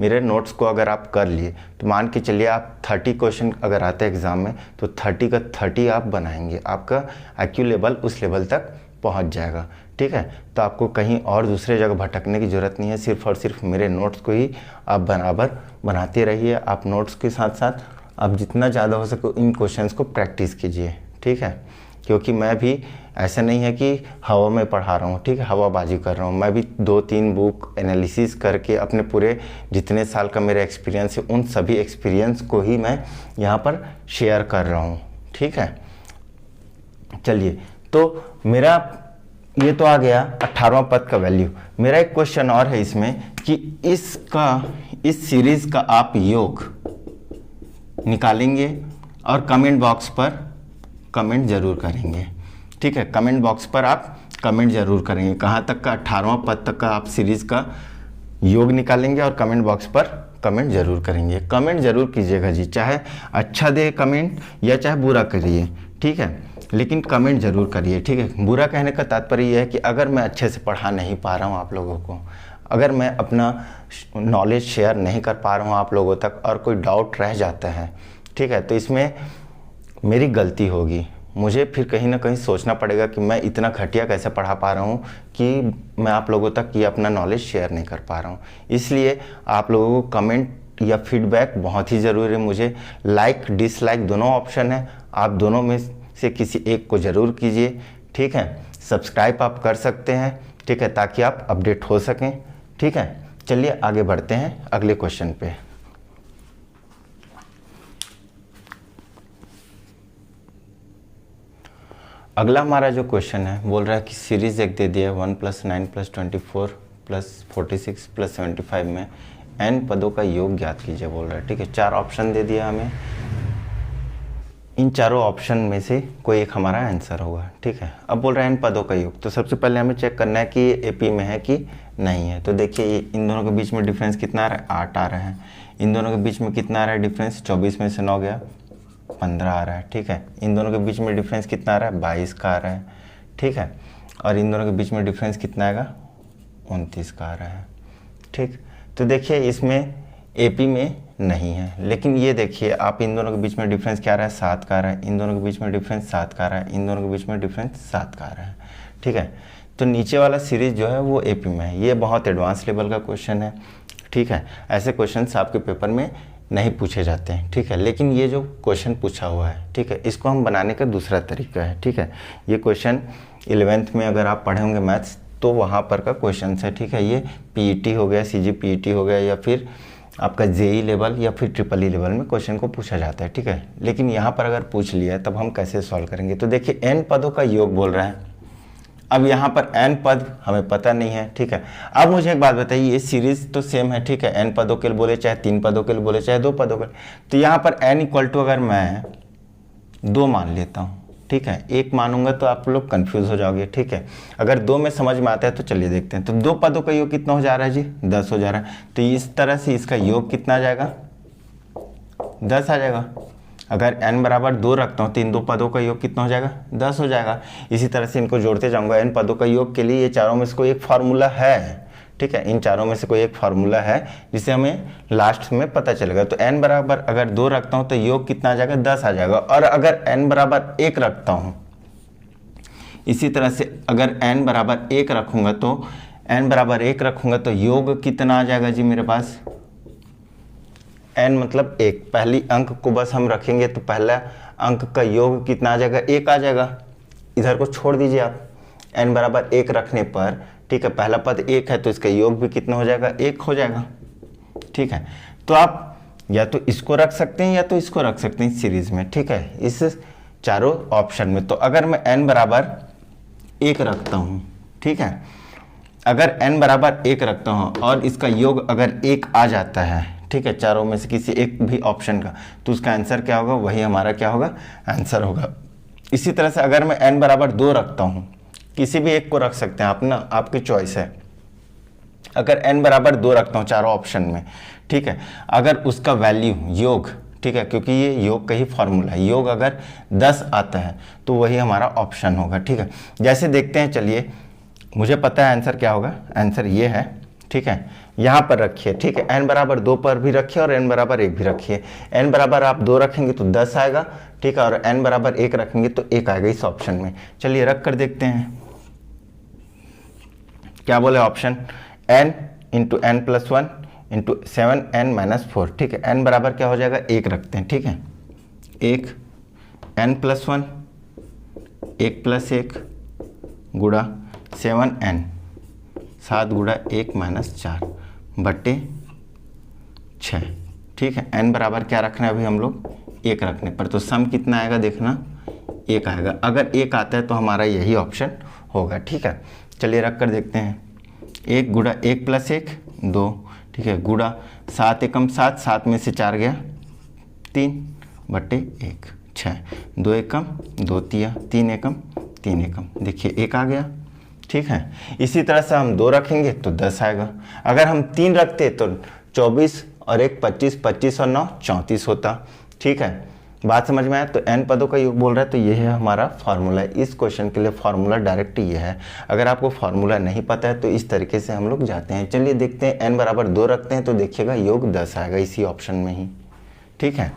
Speaker 1: मेरे नोट्स को अगर आप कर लिए, तो मान के चलिए आप 30 क्वेश्चन अगर आते हैं एग्ज़ाम में, तो 30 का 30 आप बनाएंगे, आपका IQ लेवल उस लेवल तक पहुंच जाएगा, ठीक है। तो आपको कहीं और दूसरे जगह भटकने की ज़रूरत नहीं है, सिर्फ और सिर्फ मेरे नोट्स को ही आप बराबर बनाते रहिए। आप नोट्स के साथ साथ आप जितना ज़्यादा हो सके इन क्वेश्चंस को प्रैक्टिस कीजिए, ठीक है। क्योंकि मैं भी ऐसा नहीं है कि हवा में पढ़ा रहा हूँ, ठीक है, हवाबाजी कर रहा हूँ। मैं भी 2-3 बुक एनालिसिस करके अपने पूरे जितने साल का मेरा एक्सपीरियंस है, उन सभी एक्सपीरियंस को ही मैं यहाँ पर शेयर कर रहा हूँ, ठीक है। चलिए, तो मेरा ये तो आ गया 18वां पद का वैल्यू। मेरा एक क्वेश्चन और है इसमें कि इस सीरीज का आप योग निकालेंगे और कमेंट बॉक्स पर कमेंट जरूर करेंगे, ठीक है। कमेंट बॉक्स पर आप कमेंट जरूर करेंगे, कहाँ तक का, 18वां पद तक का आप सीरीज का योग निकालेंगे और कमेंट बॉक्स पर कमेंट जरूर करेंगे। कमेंट जरूर कीजिएगा जी, चाहे अच्छा दे कमेंट या चाहे बुरा करिए, ठीक है, लेकिन कमेंट जरूर करिए, ठीक है। बुरा कहने का तात्पर्य यह है कि अगर मैं अच्छे से पढ़ा नहीं पा रहा हूँ आप लोगों को, अगर मैं अपना नॉलेज शेयर नहीं कर पा रहा हूँ आप लोगों तक, और कोई डाउट रह जाता है, ठीक है, तो इसमें मेरी गलती होगी। मुझे फिर कहीं ना कहीं सोचना पड़ेगा कि मैं इतना घटिया कैसे पढ़ा पा रहा हूँ कि मैं आप लोगों तक ये अपना नॉलेज शेयर नहीं कर पा रहा हूँ। इसलिए आप लोगों को कमेंट या फीडबैक बहुत ही ज़रूरी है। मुझे लाइक डिसलाइक दोनों ऑप्शन है, आप दोनों में से किसी एक को ज़रूर कीजिए, ठीक है। सब्सक्राइब आप कर सकते हैं, ठीक है, ताकि आप अपडेट हो सकें, ठीक है। चलिए आगे बढ़ते हैं अगले क्वेश्चन पे। अगला हमारा जो क्वेश्चन है बोल रहा है कि सीरीज एक दे दिया 1 + 9 + 24 + 46 + 75 में n पदों का योग ज्ञात कीजिए बोल रहा है, ठीक है। 4 ऑप्शन दे दिया हमें, इन चारों ऑप्शन में से कोई एक हमारा आंसर होगा, ठीक है। अब बोल रहा है n पदों का योग, तो सबसे पहले हमें चेक करना है कि ये एपी में है कि नहीं है। तो देखिए इन दोनों के बीच में डिफरेंस कितना आ रहा है, 8 आ रहा है। इन दोनों के बीच में कितना आ रहा है डिफरेंस, 24 में से 9 गया 15 आ रहा है, ठीक है। इन दोनों के बीच में डिफरेंस कितना आ रहा है, 22 का आ रहा है, ठीक है। और इन दोनों के बीच में डिफरेंस कितना आएगा, 29 का आ रहा है, ठीक। तो देखिए इसमें एपी में नहीं है, लेकिन ये देखिए आप इन दोनों के बीच में डिफरेंस क्या आ रहा है, 7 का आ रहा है। इन दोनों के बीच में डिफरेंस 7 का आ रहा है। इन दोनों के बीच में डिफरेंस 7 का आ रहा है, ठीक है। तो नीचे वाला सीरीज जो है वो एपी में है। ये बहुत एडवांस लेवल का क्वेश्चन है, ठीक है। ऐसे क्वेश्चन आपके पेपर में नहीं पूछे जाते हैं, ठीक है। लेकिन ये जो क्वेश्चन पूछा हुआ है, ठीक है, इसको हम बनाने का दूसरा तरीका है, ठीक है। ये क्वेश्चन 11th में अगर आप पढ़े होंगे मैथ्स तो वहाँ पर का क्वेश्चन है, ठीक है। ये पीईटी हो गया, सीजीपीईटी हो गया, या फिर आपका जेई लेवल या फिर ट्रिपल ई लेवल में क्वेश्चन को पूछा जाता है, ठीक है। लेकिन यहाँ पर अगर पूछ लिया है तब हम कैसे सॉल्व करेंगे। तो देखिए n पदों का योग बोल रहा है। अब यहाँ पर n पद हमें पता नहीं है, ठीक है। अब मुझे एक बात बताइए, ये सीरीज तो सेम है, ठीक है। n पदों के लिए बोले, चाहे 3 पदों के लिए बोले, चाहे 2 पदों के लिए। तो यहाँ पर n इक्वल टू अगर मैं 2 मान लेता हूँ, ठीक है, 1 मानूंगा तो आप लोग कंफ्यूज हो जाओगे, ठीक है। अगर 2 में समझ में आता है तो चलिए देखते हैं। तो 2 पदों का योग कितना हो जा रहा है जी, 10 हो जा रहा है। तो इस तरह से इसका योग कितना आ जाएगा, 10 आ जाएगा। अगर n बराबर 2 रखता हूँ तो इन 2 पदों का योग कितना हो जाएगा, 10 हो जाएगा। इसी तरह से इनको जोड़ते जाऊंगा। n पदों का योग के लिए ये चारों में से कोई एक फार्मूला है, ठीक है। इन चारों में से कोई एक फार्मूला है जिसे हमें लास्ट में पता चलेगा। तो n बराबर अगर 2 रखता हूँ तो योग कितना आ जाएगा, 10 आ जाएगा। और अगर n बराबर 1 रखता हूँ, इसी तरह से अगर n बराबर 1 रखूँगा तो तो योग कितना आ जाएगा जी मेरे पास, n मतलब 1। पहली अंक को बस हम रखेंगे तो पहला अंक का योग कितना आ जाएगा, 1 आ जाएगा। इधर को छोड़ दीजिए आप, n बराबर 1 रखने पर, ठीक है, पहला पद 1 है तो इसका योग भी कितना हो जाएगा, 1 हो जाएगा, ठीक है। तो आप या तो इसको रख सकते हैं या तो इसको रख सकते हैं सीरीज में, ठीक है, इस चारों ऑप्शन में। तो अगर मैं n बराबर 1 रखता हूँ, ठीक है, अगर n बराबर 1 रखता हूँ और इसका योग अगर 1 आ जाता है, ठीक है, चारों में से किसी एक भी ऑप्शन का, तो उसका आंसर क्या होगा, वही हमारा क्या होगा, आंसर होगा। इसी तरह से अगर मैं n बराबर 2 रखता हूँ, किसी भी एक को रख सकते हैं आप ना, आपकी चॉइस है। अगर n बराबर 2 रखता हूँ चारों ऑप्शन में, ठीक है, अगर उसका वैल्यू योग, ठीक है, क्योंकि ये योग का ही फॉर्मूला है, योग अगर 10 आता है तो वही हमारा ऑप्शन होगा, ठीक है। जैसे देखते हैं, चलिए, मुझे पता है आंसर क्या होगा, आंसर ये है, ठीक है। यहाँ पर रखिए, ठीक है, n बराबर 2 पर भी रखिए और n बराबर 1 भी रखिए। n बराबर आप 2 रखेंगे तो 10 आएगा, ठीक है, और n बराबर 1 रखेंगे तो 1 आएगा इस ऑप्शन में। चलिए रख कर देखते हैं क्या बोले option, n into n plus 1 into 7n minus 4, ठीक है। n बराबर क्या हो जाएगा, 1 रखते हैं, ठीक है, 1 n प्लस 1 1 प्लस 1 गुड़ा 7n 7 गुड़ा 1 माइनस 4 बट्टे 6, ठीक है। n बराबर क्या रखना है अभी हम लोग, 1 रखने पर, तो सम कितना आएगा देखना, 1 आएगा। अगर 1 आता है तो हमारा यही ऑप्शन होगा, ठीक है। चलिए रख कर देखते हैं, 1 गुड़ा 1 प्लस 1 2, ठीक है, गुड़ा 7 एकम 7, 7 में से 4 गया 3 बट्टे 1 6, 2 एकम 2 तिया, 3 एकम 3 एकम, देखिए 1 आ गया, ठीक है। इसी तरह से हम 2 रखेंगे तो 10 आएगा। अगर हम 3 रखते तो 24 और 1 25, 25 और 9 34 होता, ठीक है। बात समझ में आया। तो n पदों का योग बोल रहा है तो ये है हमारा फार्मूला। इस क्वेश्चन के लिए फार्मूला डायरेक्ट ये है। अगर आपको फार्मूला नहीं पता है तो इस तरीके से हम लोग जाते हैं। चलिए देखते हैं, n बराबर 2 रखते हैं तो देखिएगा योग 10 आएगा इसी ऑप्शन में ही, ठीक है।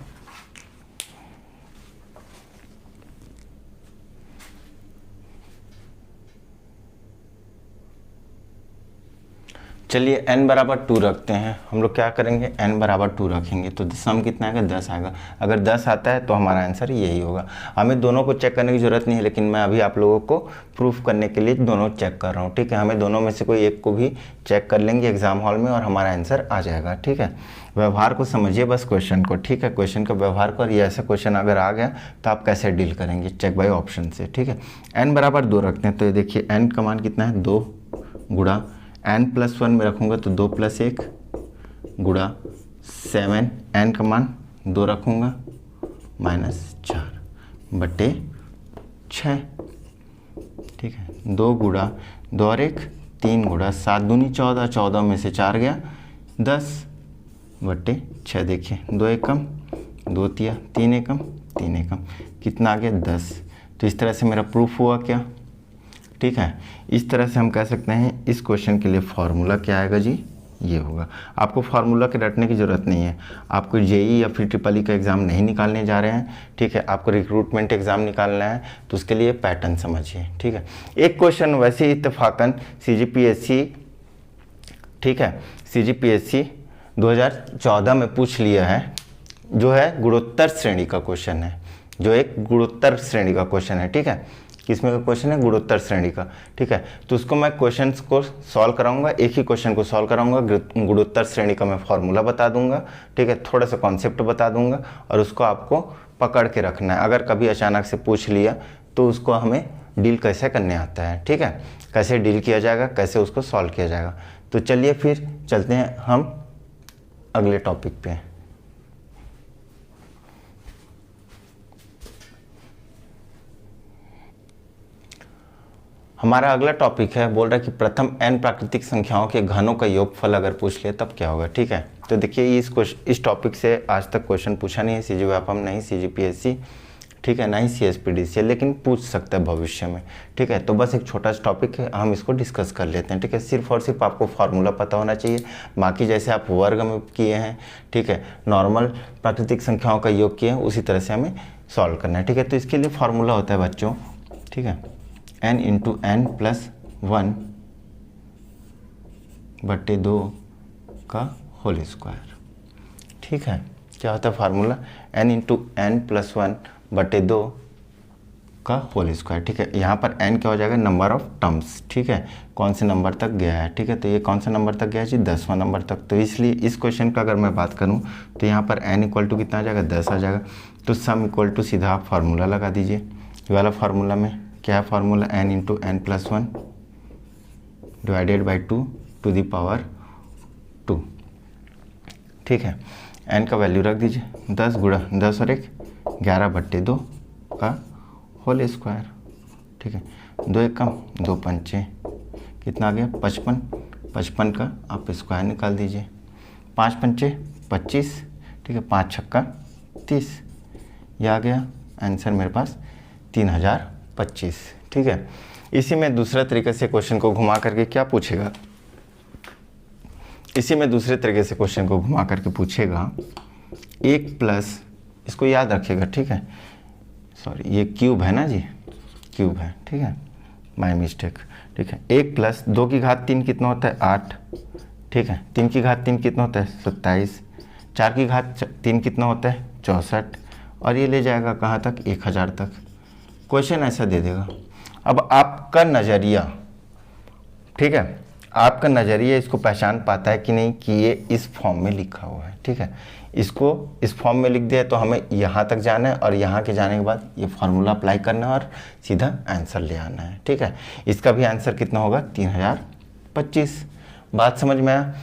Speaker 1: चलिए n बराबर 2 रखते हैं। हम लोग क्या करेंगे, n बराबर 2 रखेंगे तो सम कितना आएगा, 10 आएगा। अगर 10 आता है तो हमारा आंसर यही होगा। हमें दोनों को चेक करने की ज़रूरत नहीं है, लेकिन मैं अभी आप लोगों को प्रूफ करने के लिए दोनों चेक कर रहा हूँ, ठीक है। हमें दोनों में से कोई एक को भी चेक कर लेंगे एग्जाम हॉल में और हमारा आंसर आ जाएगा, ठीक है। व्यवहार को समझिए बस क्वेश्चन को, ठीक है। क्वेश्चन का व्यवहार को, और ये ऐसा क्वेश्चन अगर आ गया तो आप कैसे डील करेंगे, चेक बाय ऑप्शन से, ठीक है। n बराबर 2 रखते हैं तो ये देखिए n का मान कितना है, 2 गुड़ा n प्लस 1 में रखूँगा तो 2 प्लस 1 गुड़ा 7, n का मान 2 रखूँगा माइनस 4 बट्टे 6, ठीक है। 2 गुड़ा 2 और 1 3 गुड़ा 7 दूनी 14, 14 में से 4 गया 10 बट्टे 6, देखिए 2 एकम 2 तिया, 3 एकम 3 एकम, कितना आ गया 10। तो इस तरह से मेरा प्रूफ हुआ क्या, ठीक है। इस तरह से हम कह सकते हैं इस क्वेश्चन के लिए फार्मूला क्या आएगा जी, ये होगा। आपको फार्मूला के रटने की ज़रूरत नहीं है। आपको जेई या फिर ट्रिपल ई का एग्ज़ाम नहीं निकालने जा रहे हैं, ठीक है। आपको रिक्रूटमेंट एग्ज़ाम निकालना है तो उसके लिए पैटर्न समझिए, ठीक है। एक क्वेश्चन वैसे इत्तेफाकन CGPSC, ठीक है, CGPSC 2014 में पूछ लिया है, जो है गुणोत्तर श्रेणी का क्वेश्चन है, जो एक गुणोत्तर श्रेणी का क्वेश्चन है, ठीक है। किसमें का क्वेश्चन है, गुणोत्तर श्रेणी का, ठीक है। तो उसको मैं क्वेश्चंस को सॉल्व कराऊंगा, एक ही क्वेश्चन को सॉल्व कराऊंगा, गुणोत्तर श्रेणी का मैं फॉर्मूला बता दूंगा, ठीक है, थोड़ा सा कॉन्सेप्ट बता दूंगा और उसको आपको पकड़ के रखना है। अगर कभी अचानक से पूछ लिया तो उसको हमें डील कैसे करने आता है, ठीक है, कैसे डील किया जाएगा, कैसे उसको सॉल्व किया जाएगा। तो चलिए फिर चलते हैं हम अगले टॉपिक पे। हमारा अगला टॉपिक है, बोल रहा है कि प्रथम n प्राकृतिक संख्याओं के घनों का योगफल अगर पूछ ले तब क्या होगा, ठीक है। तो देखिए इस टॉपिक से आज तक क्वेश्चन पूछा नहीं है सीजी व्यापम, नहीं CGPSC, ठीक है, ना ही CSPDCL, लेकिन पूछ सकता है भविष्य में, ठीक है। तो बस एक छोटा सा टॉपिक है, हम इसको डिस्कस कर लेते हैं, ठीक है। सिर्फ और सिर्फ आपको फार्मूला पता होना चाहिए, बाकी जैसे आप वर्ग में किए हैं, ठीक है, नॉर्मल प्राकृतिक संख्याओं का योग किए हैं, उसी तरह से हमें सॉल्व करना है, ठीक है। तो इसके लिए फार्मूला होता है बच्चों, ठीक है, n इंटू एन प्लस 1 बटे 2 का होल स्क्वायर, ठीक है। क्या होता है formula, n into n plus 1 बटे 2 का होल स्क्वायर, ठीक है। यहाँ पर n क्या हो जाएगा, नंबर ऑफ टर्म्स, ठीक है, कौन से नंबर तक गया है, ठीक है। तो ये कौन सा नंबर तक गया है जी, 10वां नंबर तक। तो इसलिए इस क्वेश्चन का अगर मैं बात करूँ तो यहाँ पर n इक्वल टू कितना आ जाएगा, 10 आ जाएगा। तो सम इक्वल टू सीधा आप फार्मूला लगा दीजिए, ये वाला फार्मूला में क्या है formula, n into n plus 1 divided by 2 to the power 2, ठीक है। n का वैल्यू रख दीजिए, 10 गुणा 10 और 1 11 बट्टे 2 का होल स्क्वायर, ठीक है। 2 1 कम 2 पंचे कितना आ गया, 55, 55 का आप स्क्वायर निकाल दीजिए, 5 पंचे 25, ठीक है, 5 छक्का 30, ये आ गया आंसर मेरे पास 3025, ठीक है। इसी में दूसरा तरीके से क्वेश्चन को घुमा करके क्या पूछेगा, इसी में दूसरे तरीके से क्वेश्चन को घुमा करके पूछेगा 1 प्लस, इसको याद रखिएगा, ठीक है, सॉरी ये क्यूब है ना जी, क्यूब है, ठीक है, माय मिस्टेक, ठीक है। 1 प्लस 2 की घात 3 कितना होता है, 8, ठीक है। 3 की घात 3 कितना होता है, 27, 4 की घात 3 कितना होता है, 64, और ये ले जाएगा कहाँ तक, 1000 तक। क्वेश्चन ऐसा दे देगा। अब आपका नज़रिया, ठीक है, आपका नज़रिया इसको पहचान पाता है कि नहीं कि ये इस फॉर्म में लिखा हुआ है, ठीक है। इसको इस फॉर्म में लिख दिया तो हमें यहाँ तक जाना है और यहाँ के जाने के बाद ये फार्मूला अप्लाई करना है और सीधा आंसर ले आना है, ठीक है। इसका भी आंसर कितना होगा, 3025। बात समझ में आया,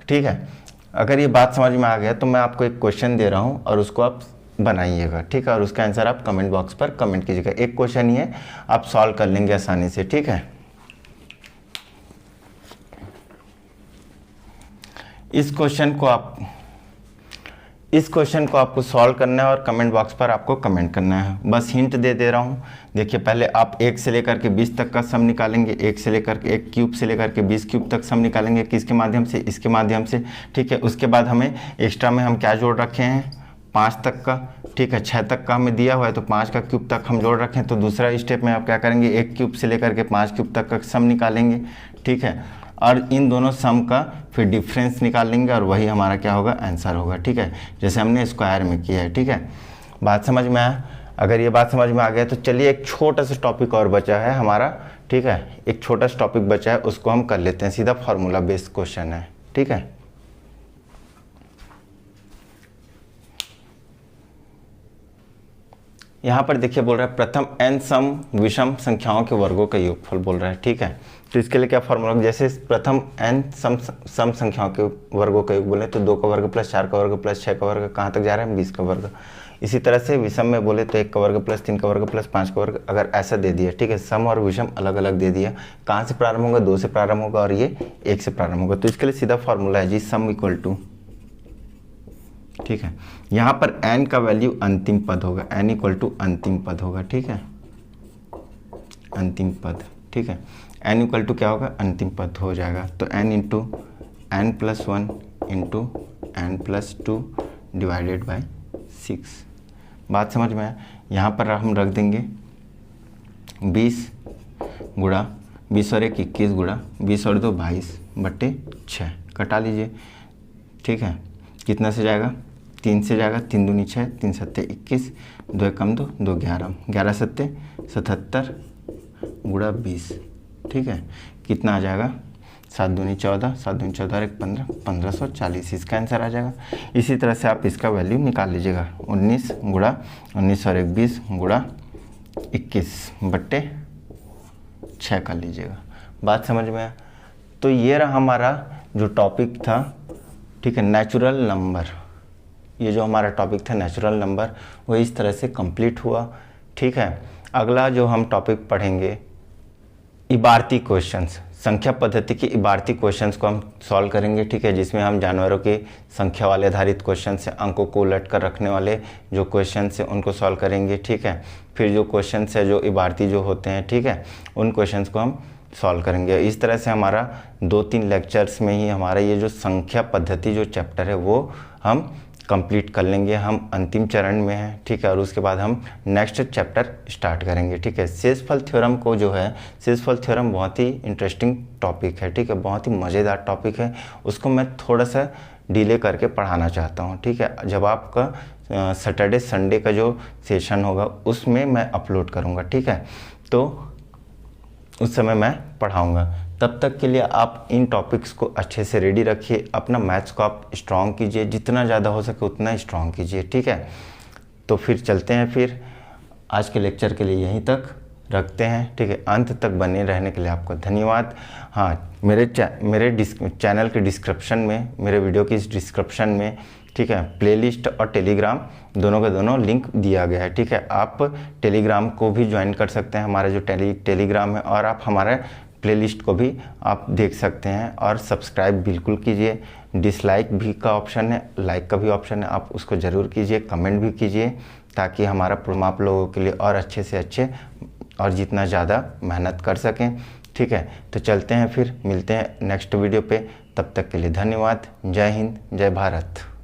Speaker 1: ठीक है। अगर ये बात समझ में आ गया तो मैं आपको एक क्वेश्चन दे रहा हूँ और उसको आप बनाइएगा, ठीक है, और उसका आंसर आप कमेंट बॉक्स पर कमेंट कीजिएगा। एक क्वेश्चन ही है, आप सॉल्व कर लेंगे आसानी से, ठीक है। इस क्वेश्चन को आपको सॉल्व करना है और कमेंट बॉक्स पर आपको कमेंट करना है। बस हिंट दे रहा हूँ, देखिए पहले आप 1 से लेकर के 20 तक का सम निकालेंगे, 1 से लेकर के 1 क्यूब से लेकर के 20 क्यूब तक सम निकालेंगे, किसके माध्यम से, इसके माध्यम से, ठीक है। उसके बाद हमें एक्स्ट्रा में हम क्या जोड़ रखे हैं, 5 तक का, ठीक है, 6 तक का हमें दिया हुआ है तो 5 का क्यूब तक हम जोड़ रखें। तो दूसरा स्टेप में आप क्या करेंगे, 1 क्यूब से लेकर के 5 क्यूब तक का सम निकालेंगे, ठीक है, और इन दोनों सम का फिर डिफरेंस निकाल लेंगे और वही हमारा क्या होगा, आंसर होगा, ठीक है, जैसे हमने स्क्वायर में किया है, ठीक है। बात समझ में आया, अगर ये बात समझ में आ गया तो चलिए एक छोटा सा टॉपिक और बचा है हमारा, ठीक है, एक छोटा सा टॉपिक बचा है, उसको हम कर लेते हैं, सीधा फार्मूला बेस्ड क्वेश्चन है, ठीक है। यहाँ पर देखिए बोल रहा है प्रथम n सम विषम संख्याओं के वर्गों का योगफल बोल रहा है, ठीक है। तो इसके लिए क्या फॉर्मूला, जैसे प्रथम n सम संख्याओं के वर्गों का योग बोले तो 2 का वर्ग प्लस 4 का वर्ग प्लस 6 का वर्ग कहाँ तक जा रहा है, 20 का वर्ग। इसी तरह से विषम में बोले तो 1 का वर्ग प्लस 3 का वर्ग प्लस 5 का वर्ग, अगर ऐसा दे दिया, ठीक है, सम और विषम अलग अलग दे दिया, कहाँ से प्रारंभ होगा, 2 से प्रारंभ होगा और ये 1 से प्रारंभ होगा। तो इसके लिए सीधा फॉर्मूला है जी, सम इक्वल टू, ठीक है, यहाँ पर n का वैल्यू अंतिम पद होगा, n इक्वल टू अंतिम पद होगा, ठीक है, अंतिम पद, ठीक है, n इक्वल टू क्या होगा, अंतिम पद हो जाएगा। तो n into n plus 1 into n plus 2 divided by 6। बात समझ में आया, यहाँ पर हम रख देंगे 20 गुणा 20 और 1 21 गुणा 20 और 2 22 बट्टे 6, कटा लीजिए, ठीक है, कितना से जाएगा, 3 से जाएगा, 3 दूनी 6, 3 सत्ते 21, 2 कम 2 2 11, 11 सत्ते 77, गुणा 20, ठीक है, कितना आ जाएगा 7 दूनी 14, 7 दूनी 14 और 1 15, 1540 इसका आंसर आ जाएगा। इसी तरह से आप इसका वैल्यू निकाल लीजिएगा, 19 गुणा 19 और 1 20 गुणा 21/6 कर लीजिएगा। बात समझ में आया? तो ये रहा हमारा जो टॉपिक था, ठीक है, नेचुरल नंबर। ये जो हमारा टॉपिक था नेचुरल नंबर वो इस तरह से कंप्लीट हुआ, ठीक है। अगला जो हम टॉपिक पढ़ेंगे इबारती क्वेश्चंस, संख्या पद्धति के इबारती क्वेश्चंस को हम सॉल्व करेंगे, ठीक है, जिसमें हम जानवरों के संख्या वाले आधारित क्वेश्चन से अंकों को उलट कर रखने वाले जो क्वेश्चन है उनको सॉल्व करेंगे, ठीक है। फिर जो क्वेश्चन है जो इबारती जो होते हैं, ठीक है, उन क्वेश्चंस को हम सॉल्व करेंगे। इस तरह से हमारा 2-3 लेक्चर्स में ही हमारा ये जो संख्या पद्धति जो चैप्टर है वो हम कंप्लीट कर लेंगे। हम अंतिम चरण में हैं, ठीक है, और उसके बाद हम नेक्स्ट चैप्टर स्टार्ट करेंगे, ठीक है। शेषफल थ्योरम को जो है, शेषफल थ्योरम बहुत ही इंटरेस्टिंग टॉपिक है, ठीक है, बहुत ही मज़ेदार टॉपिक है। उसको मैं थोड़ा सा डिले करके पढ़ाना चाहता हूँ, ठीक है। जब आपका सैटरडे संडे का जो सेशन होगा उसमें मैं अपलोड करूँगा, ठीक है, तो उस समय मैं पढ़ाऊँगा। तब तक के लिए आप इन टॉपिक्स को अच्छे से रेडी रखिए, अपना मैथ्स को आप स्ट्रॉन्ग कीजिए, जितना ज़्यादा हो सके उतना स्ट्रॉन्ग कीजिए, ठीक है। तो फिर चलते हैं, फिर आज के लेक्चर के लिए यहीं तक रखते हैं, ठीक है। अंत तक बने रहने के लिए आपका धन्यवाद। हाँ, मेरे चैनल के डिस्क्रिप्शन में, मेरे वीडियो की डिस्क्रिप्शन में, ठीक है, प्लेलिस्ट और टेलीग्राम दोनों का दोनों लिंक दिया गया है, ठीक है। आप टेलीग्राम को भी ज्वाइन कर सकते हैं, हमारा जो टेलीग्राम है, और आप हमारा प्लेलिस्ट को भी आप देख सकते हैं। और सब्सक्राइब बिल्कुल कीजिए, डिसलाइक भी का ऑप्शन है, लाइक का भी ऑप्शन है, आप उसको ज़रूर कीजिए, कमेंट भी कीजिए, ताकि हमारा प्रोग्राम आप लोगों के लिए और अच्छे से अच्छे और जितना ज़्यादा मेहनत कर सकें, ठीक है। तो चलते हैं, फिर मिलते हैं नेक्स्ट वीडियो पे। तब तक के लिए धन्यवाद। जय हिंद, जय भारत।